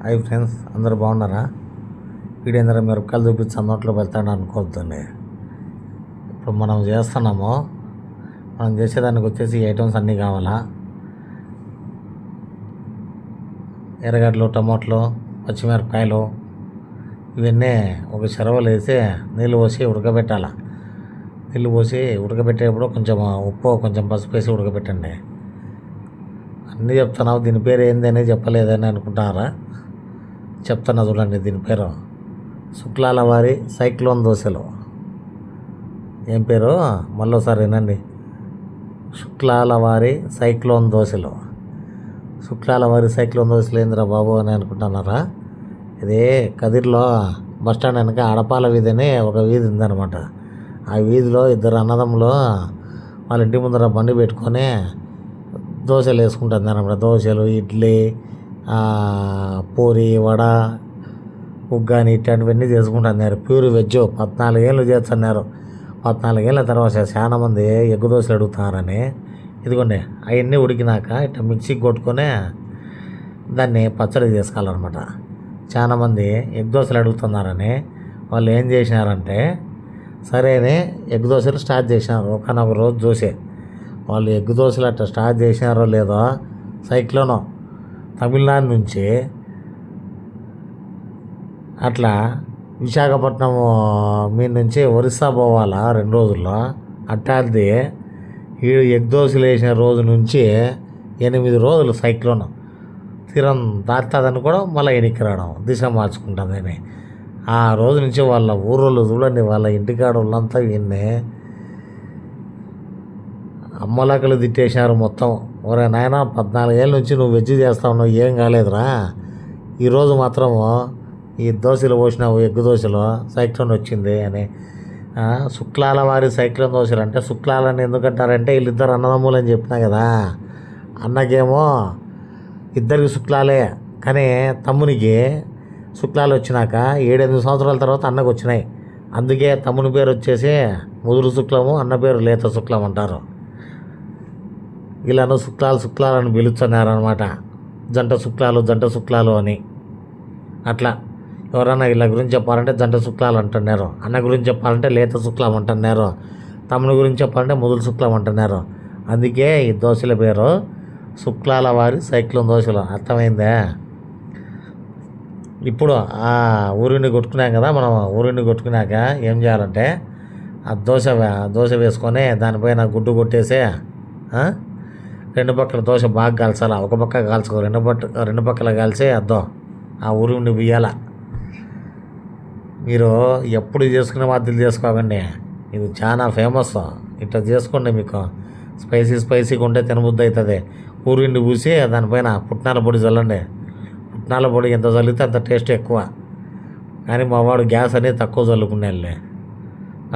Hi friends, అందరూ బాగున్నారా? Video అందరూ మిరపకాయలు చూపించి నోట్లో వెళ్తాడు అనుకోవద్దండి. ఇప్పుడు మనం చేసేదానికి వచ్చేసి ఐటమ్స్ అన్నీ కావాలా. ఎర్రగడ్డలు, టమాటాలు, పచ్చిమిరపకాయలు ఇవన్నీ ఒక చెరవలు వేసి నీళ్ళు పోసి ఉడకబెట్టాలి. నీళ్ళు పోసి ఉడకబెట్టేటప్పుడు కొంచెం ఉప్పు, కొంచెం పసుపు వేసి ఉడకబెట్టండి. అన్నీ చెప్తున్నావు, దీని పేరు ఏంది అని చెప్పలేదని అనుకుంటారా? చెప్తున్నా చూడండి. దీని పేరు శుక్లాల వారి సైక్లోన్ దోశలు. ఏం పేరు? మళ్ళీసారి వినండి. శుక్లాల వారి సైక్లోన్ దోశలు. శుక్లాల వారి సైక్లోన్ దోశలు ఏందిరా బాబు అని అనుకుంటున్నారా? ఇది కదిర్లో బస్టాండ్ వెనక అడపాల వీధి అని ఒక వీధి ఉందన్నమాట. ఆ వీధిలో ఇద్దరు అన్నదమ్ములు వాళ్ళ ఇంటి ముందర బండి పెట్టుకొని దోశలు వేసుకుంటుంది అన్నమాట. దోశలు, ఇడ్లీ, పూరి, వడ, ఉగ్గాని ఇట్లాంటివన్నీ చేసుకుంటున్నారు. ప్యూర్ వెజ్ 14 ఏళ్ళు చేస్తున్నారు. 14 ఏళ్ళ తర్వాత చాలామంది ఎగ్గు దోశలు అడుగుతున్నారని ఇదిగోండి అవన్నీ ఉడికినాక ఇట్లా మిక్సీకి కొట్టుకొని దాన్ని పచ్చడి చేసుకోవాలన్నమాట. చాలామంది ఎగ్ దోశలు అడుగుతున్నారని వాళ్ళు ఏం చేసినారంటే సరే అని ఎగ్ దోశలు స్టార్ట్ చేసినారు. ఒకనొక రోజు చూసి వాళ్ళు ఎగ్ దోశలు అట్లా స్టార్ట్ చేసినారో లేదో సైక్లోను తమిళనాడు నుంచి అట్లా విశాఖపట్నం మీద నుంచి ఒరిస్సా పోవాలా 2 రోజుల్లో. అట్టాది ఈ ఎగ్ దోశలు వేసిన రోజు నుంచి 8 రోజులు సైక్లోన్ తీరం దాటుతుందని కూడా మళ్ళీ ఎనికి రావడం, దిశ మార్చుకుంటుందని. ఆ రోజు నుంచి వాళ్ళ ఊరోళ్ళు చూడండి, వాళ్ళ ఇంటికాడ వాళ్ళంతా విన్నే అమ్మలకలు తిట్టేసినారు మొత్తం. ఒరే నాయన, 14 ఏళ్ళ నుంచి నువ్వు వెజ్ చేస్తా ఉన్నావు, ఏం కాలేదురా. ఈరోజు మాత్రము ఈ దోశలు పోసినావు, ఎగ్గు దోశలు, సైక్లోన్ వచ్చింది అని. శుక్లాల వారి సైక్లోన్ దోశలు అంటే శుక్లాలని ఎందుకంటారంటే వీళ్ళిద్దరు అన్నదమ్ములు అని చెప్పినా కదా. అన్నకేమో ఇద్దరికి శుక్లాలే, కానీ తమ్మునికి శుక్లాలు వచ్చినాక 7-8 సంవత్సరాల తర్వాత అన్నకు వచ్చినాయి. అందుకే తమ్ముని పేరు వచ్చేసి ముదురు శుక్లము, అన్న పేరు లేత శుక్లం అంటారు. వీళ్ళను శుక్లాలని పిలుస్తున్నారనమాట. జంట శుక్లాలు అని. అట్లా ఎవరన్నా వీళ్ళ గురించి చెప్పాలంటే జంట శుక్లాలు అంటున్నారు. అన్న గురించి చెప్పాలంటే లేత శుక్లం అంటున్నారు. తమ్ముని గురించి చెప్పాలంటే ముదురు శుక్లం అంటున్నారు. అందుకే ఈ దోశల పేరు శుక్లాల వారి సైక్లోన్ దోశలు. అర్థమైందా? ఇప్పుడు ఆ ఊరిని కొట్టుకున్నాం కదా మనం. ఊరిని కొట్టుకున్నాక ఏం చేయాలంటే ఆ దోశ వేసుకొని దానిపైన గుడ్డు కొట్టేసి 2 పక్కల దోశ బాగా కాల్చాల. ఒక పక్క కాల్చుకో, 2 పక్కల కాల్చి ఆ ఊరిని బియ్యాల. మీరు ఎప్పుడు చేసుకునే వాద్యలు చేసుకోకండి, ఇది చాలా ఫేమస్. ఇట్లా చేసుకోండి, మీకు స్పైసీగా ఉంటే తినబుద్ధి అవుతుంది. ఊరిండి పూసి దానిపైన పుట్నాల పొడి చల్లండి. పుట్నాల పొడి ఎంత చల్లితే అంత టేస్ట్ ఎక్కువ. కానీ మా వాడు గ్యాస్ అనేది తక్కువ చల్లుకునేళ్ళే.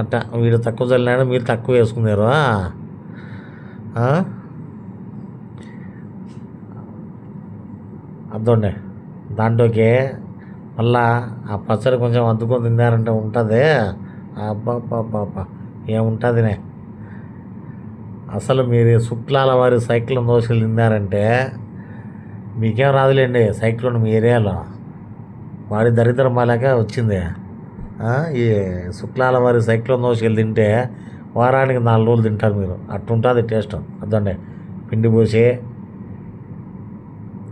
అట్లా వీడు తక్కువ చల్లినాడు, మీరు తక్కువ వేసుకున్నారు. అర్థండి. దాంట్లోకి మళ్ళా ఆ పచ్చడి కొంచెం అద్దుకొని తిన్నారంటే ఉంటుంది. అబ్బా ఏముంటుందినే. అసలు మీరు శుక్లాల వారి సైక్లోన్ దోశలు తిన్నారంటే మీకేం రాదులేండి. సైక్లోన్ మీ ఏరియాలో వాడి దరిద్రం బాలేక వచ్చింది. ఈ శుక్లాల వారి సైక్లోన్ దోశలు తింటే వారానికి 4 రోజులు తింటారు మీరు. అట్టుంటుంది టేస్ట్. అర్థండి. పిండి పోసి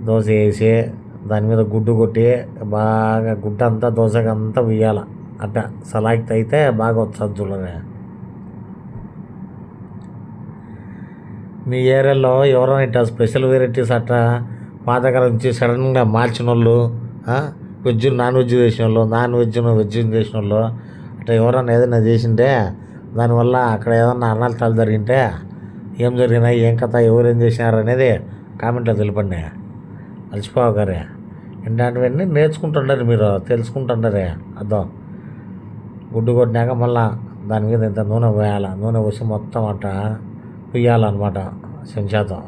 దోశ వేసి దాని మీద గుడ్డు కొట్టి బాగా గుడ్డ అంతా దోశకంతా వేయాల. అట్లా సలాకి అయితే బాగా వస్తుంది చూడగా. మీ ఏరియాలో ఎవరైనా ఇట్లా స్పెషల్ వెరైటీస్ అట్లా పాతకాలం నుంచి సడన్గా మార్చిన వాళ్ళు, వెజ్ నాన్ వెజ్ చేసిన వాళ్ళు, వెజ్ చేసిన వాళ్ళు అట్లా ఎవరైనా ఏదైనా చేసింటే దానివల్ల అక్కడ ఏదన్నా అనార్థాలు జరిగింటే ఏం జరిగినాయి, ఏం కథ, ఎవరేం చేసినారు అనేది కామెంట్లో తెలపండి. మర్చిపోగారే. ఇలాంటివన్నీ నేర్చుకుంటుండారు మీరు, తెలుసుకుంటుండారే. గుడ్డు కొట్టినాక మళ్ళా దాని మీద ఇంత నూనె పోయాలి. నూనె పోసి మొత్తం అట్లా పుయ్యాలన్నమాట చెంచాతో.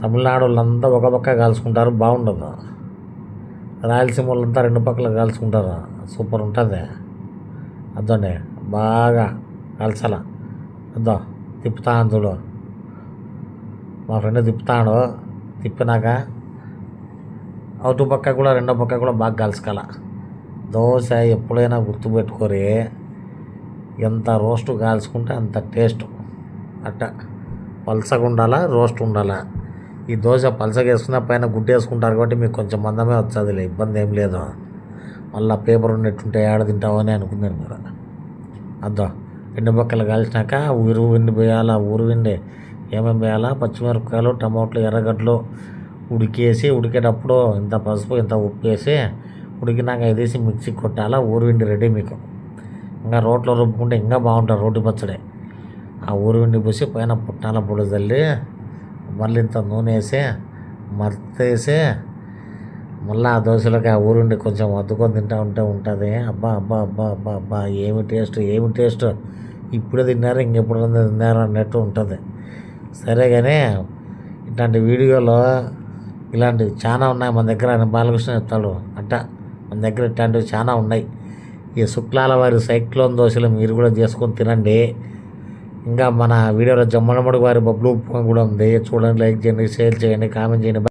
తమిళనాడు వాళ్ళంతా ఒక పక్క కాల్చుకుంటారు, బాగుండదు. రాయలసీమ వాళ్ళంతా 2 పక్కల కాల్చుకుంటారు, సూపర్ ఉంటుంది. అదండి బాగా కాల్చాల. తిప్పుతాను చూడు, మా ఫ్రెండ్ తిప్పుతాడు. తిప్పినాక అటు పక్క కూడా రెండో పక్క కూడా బాగా కలుసుకోవాల. దోశ ఎప్పుడైనా గుర్తుపెట్టుకోరి, ఎంత రోస్ట్ కాల్చుకుంటే అంత టేస్ట్. అట్ట పలసగా ఉండాలా, రోస్ట్ ఉండాలా. ఈ దోశ పలసగా వేసుకున్న పైన గుడ్డ వేసుకుంటారు కాబట్టి మీకు కొంచెం మందమే వచ్చేదిలే, ఇబ్బంది ఏం లేదు. మళ్ళీ పేపర్ ఉన్నట్టుంటే ఏడ తింటావని అనుకున్నాను మీరు. అద్దో ఎండు బొక్కలు కాల్చినాక ఊరువిండి వేయాలా. ఊరువిండి ఏమేమి వేయాలా, పచ్చిమిరపకాయలు, టమాటాలు, ఎర్రగడ్డలు ఉడికేటప్పుడు ఇంత పసుపు ఇంత ఉప్పు వేసి ఉడికినాక ఇది మిక్సీ కొట్టాలా. ఊరువిండి రెడీ మీకు. ఇంకా రోట్లో రుబ్బుకుంటే ఇంకా బాగుంటుంది రోటి పచ్చడి. ఆ ఊరువిండి పూసి పైన పుట్నాల పొడి చల్లి మళ్ళీ ఇంత నూనె వేసి మర్తేసి మళ్ళీ ఆ దోశలకి ఆ ఊరుండి కొంచెం అద్దుకొని తింటూ ఉంటుంది. అబ్బా అబ్బా అబ్బా అబ్బా అబ్బా ఏమి టేస్ట్. ఇప్పుడే తిన్నారు ఇంకెప్పుడు తిన్నారు అన్నట్టు ఉంటుంది. సరే కానీ ఇట్లాంటి వీడియోలో ఇలాంటివి చాలా ఉన్నాయి మన దగ్గర అని బాలకృష్ణ చెప్తాడు. అట్ట మన దగ్గర ఇట్లాంటివి చాలా ఉన్నాయి. ఈ శుక్లాల వారి సైక్లోన్ దోశలు మీరు కూడా చేసుకొని తినండి. ఇంకా మన వీడియోలో జమ్మలమడుగు వారి బబ్లు ఉప్మా కూడా ఉంది, చూడండి. లైక్ చేయండి, షేర్ చేయండి, కామెంట్ చేయండి.